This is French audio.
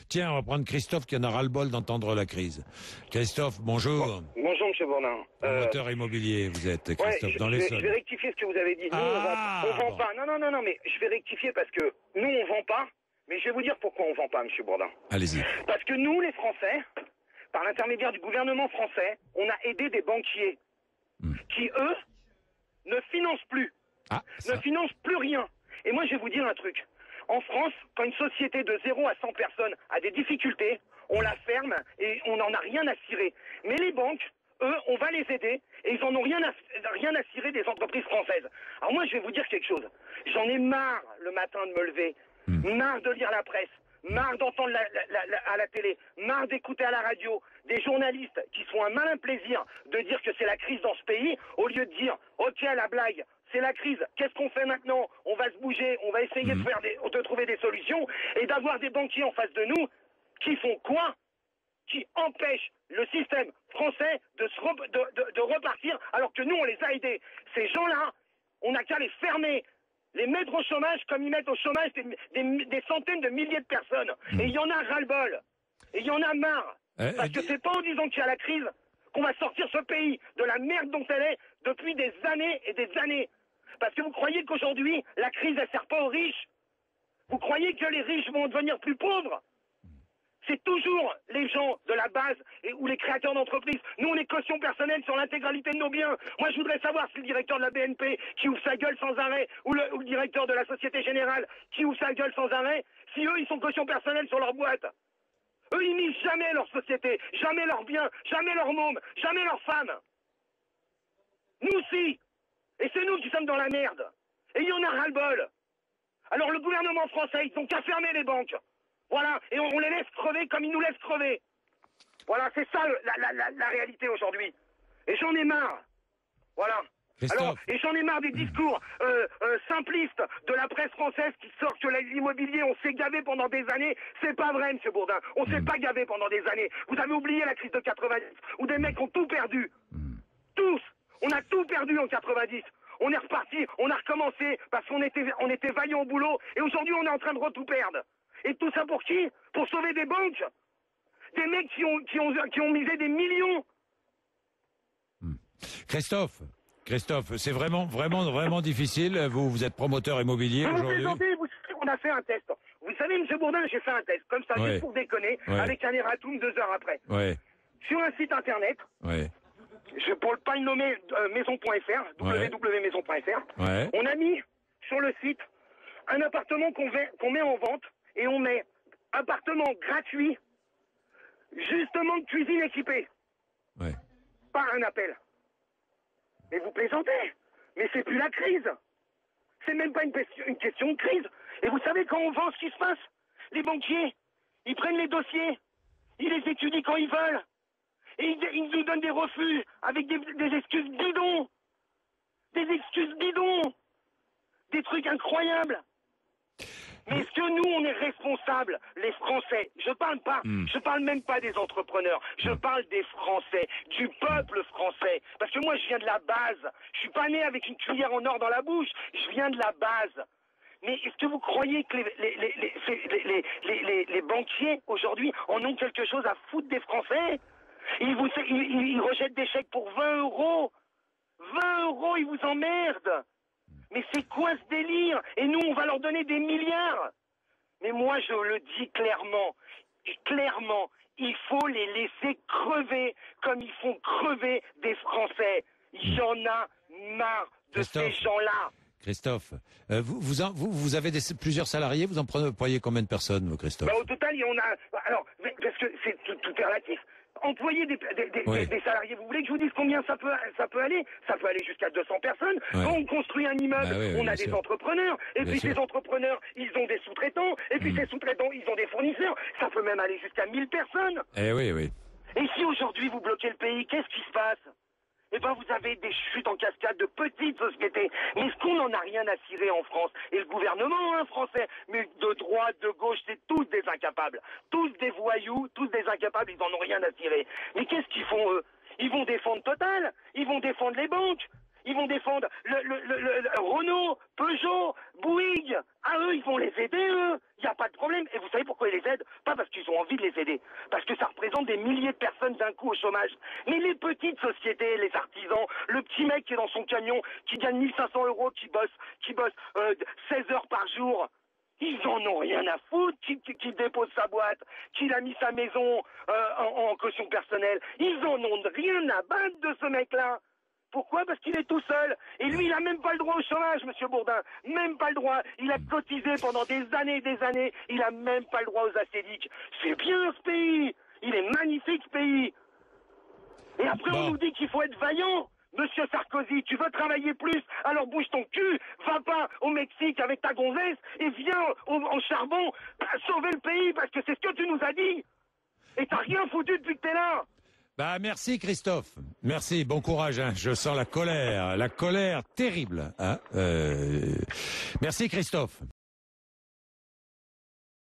Tiens, on va prendre Christophe qui en a ras-le-bol d'entendre la crise. Christophe, bonjour. Bonjour, monsieur Bourdin. Promoteur immobilier, vous êtes, Christophe, dans les je vais rectifier ce que vous avez dit. Nous, on vend pas. Non, mais je vais rectifier parce que nous, on vend pas. Mais je vais vous dire pourquoi on vend pas, monsieur Bourdin. Allez-y. Parce que nous, les Français, par l'intermédiaire du gouvernement français, on a aidé des banquiers qui, eux, ne financent plus. Ne financent plus rien. Et moi, je vais vous dire un truc. En France, quand une société de 0 à 100 personnes a des difficultés, on la ferme et on n'en a rien à cirer. Mais les banques, eux, on va les aider et ils en ont rien à cirer des entreprises françaises. Alors moi, je vais vous dire quelque chose. J'en ai marre le matin de me lever, marre de lire la presse, marre d'entendre à la télé, marre d'écouter à la radio des journalistes qui se font un malin plaisir de dire que c'est la crise dans ce pays, au lieu de dire « Ok, la blague ». C'est la crise. Qu'est-ce qu'on fait maintenant? On va se bouger, on va essayer de trouver des solutions et d'avoir des banquiers en face de nous qui font quoi? Qui empêchent le système français de repartir alors que nous, on les a aidés. Ces gens-là, on n'a qu'à les fermer, les mettre au chômage comme ils mettent au chômage des centaines de milliers de personnes. Et il y en a ras-le-bol. Et il y en a marre. Parce que c'est pas en disant qu'il y a la crise qu'on va sortir ce pays de la merde dont elle est depuis des années et des années. Parce que vous croyez qu'aujourd'hui, la crise, elle sert pas aux riches? Vous croyez que les riches vont devenir plus pauvres? C'est toujours les gens de la base ou les créateurs d'entreprises. Nous, on est caution personnelle sur l'intégralité de nos biens. Moi, je voudrais savoir si le directeur de la BNP qui ouvre sa gueule sans arrêt ou le directeur de la Société Générale qui ouvre sa gueule sans arrêt, si eux, ils sont caution personnelle sur leur boîte. Eux, ils misent jamais leur société, jamais leurs biens, jamais leurs mômes, jamais leurs femmes. Nous, si. Et c'est nous qui sommes dans la merde. Et il y en a ras-le-bol. Alors le gouvernement français, ils ont qu'à fermer les banques. Voilà. Et on les laisse crever comme ils nous laissent crever. Voilà, c'est ça la réalité aujourd'hui. Et j'en ai marre. Voilà. Alors, et j'en ai marre des discours simplistes de la presse française qui sortent que l'immobilier, on s'est gavé pendant des années. C'est pas vrai, monsieur Bourdin. On s'est pas gavé pendant des années. Vous avez oublié la crise de 90, où des mecs ont tout perdu. Tous. On a tout perdu en 90. On est reparti, on a recommencé parce qu'on était vaillants au boulot. Et aujourd'hui, on est en train de tout perdre. Et tout ça pour qui? Pour sauver des banques. Des mecs qui ont misé des millions. Christophe, c'est vraiment difficile. Vous êtes promoteur immobilier aujourd'hui. Vous savez, on a fait un test. Vous savez, monsieur Bourdin, j'ai fait un test, comme ça, juste pour déconner, avec un erratum 2 heures après. Sur un site internet. Je ne pourrais pas le nommer maison.fr, www.maison.fr. On a mis sur le site un appartement qu'on met en vente et on met appartement gratuit, justement de cuisine équipée. Par un appel. Mais vous plaisantez. Mais c'est plus la crise. C'est même pas une question de crise. Et vous savez quand on vend ce qui se passe? Les banquiers, ils prennent les dossiers, ils les étudient quand ils veulent. Et ils nous donnent des refus avec des excuses bidons. Des excuses bidons. Des trucs incroyables. Mais est-ce que nous, on est responsables, les Français? Je parle même pas des entrepreneurs. Je parle des Français, du peuple français. Parce que moi, je viens de la base. Je suis pas né avec une cuillère en or dans la bouche. Je viens de la base. Mais est-ce que vous croyez que les banquiers, aujourd'hui, en ont quelque chose à foutre des Français? Ils rejettent des chèques pour 20 euros. 20 euros, ils vous emmerdent. Mais c'est quoi ce délire? Et nous, on va leur donner des milliards. Mais moi, je le dis clairement, il faut les laisser crever comme ils font crever des Français. Il y en a marre de ces gens-là. Christophe, vous avez plusieurs salariés, vous en employez combien de personnes, Christophe? Au total, on a... Alors, parce que c'est tout est relatif. Employer des salariés, vous voulez que je vous dise combien ça peut aller? Ça peut aller jusqu'à 200 personnes. Quand on construit un immeuble, on a des entrepreneurs. Et puis ces entrepreneurs, ils ont des sous-traitants. Et puis ces sous-traitants, ils ont des fournisseurs. Ça peut même aller jusqu'à 1000 personnes. Et si aujourd'hui vous bloquez le pays, qu'est-ce qui se passe? Eh ben, vous avez des chutes en cascade de petites sociétés. Mais est-ce qu'on n'en a rien à cirer en France? Et le gouvernement, français, mais de droite, de gauche, c'est tous des incapables. Tous des voyous, tous des incapables, ils en ont rien à cirer. Mais qu'est-ce qu'ils font, eux? Ils vont défendre Total, ils vont défendre les banques, ils vont défendre Renault, Peugeot, Bouygues, eux, ils vont les aider, eux. Il n'y a pas de problème. Et vous savez pourquoi ils les aident? Pas parce qu'ils ont envie de les aider. Parce que ça représente des milliers de personnes d'un coup au chômage. Mais les petites sociétés, les artisans, le petit mec qui est dans son camion, qui gagne 1500 €, qui bosse 16 heures par jour, ils en ont rien à foutre, qui dépose sa boîte, qui a mis sa maison en caution personnelle. Ils en ont rien à battre de ce mec-là. Pourquoi? Parce qu'il est tout seul. Et lui, il a même pas le droit au chômage, monsieur Bourdin. Même pas le droit. Il a cotisé pendant des années et des années. Il a même pas le droit aux ACDIC. C'est bien ce pays. Il est magnifique ce pays. Et après, on nous dit qu'il faut être vaillant. Monsieur Sarkozy, tu veux travailler plus? Alors bouge ton cul, va pas au Mexique avec ta gonzesse et viens en charbon sauver le pays parce que c'est ce que tu nous as dit. Et t'as rien foutu depuis que t'es là. Bah merci Christophe, merci, bon courage. Hein. Je sens la colère terrible. Hein. Merci Christophe.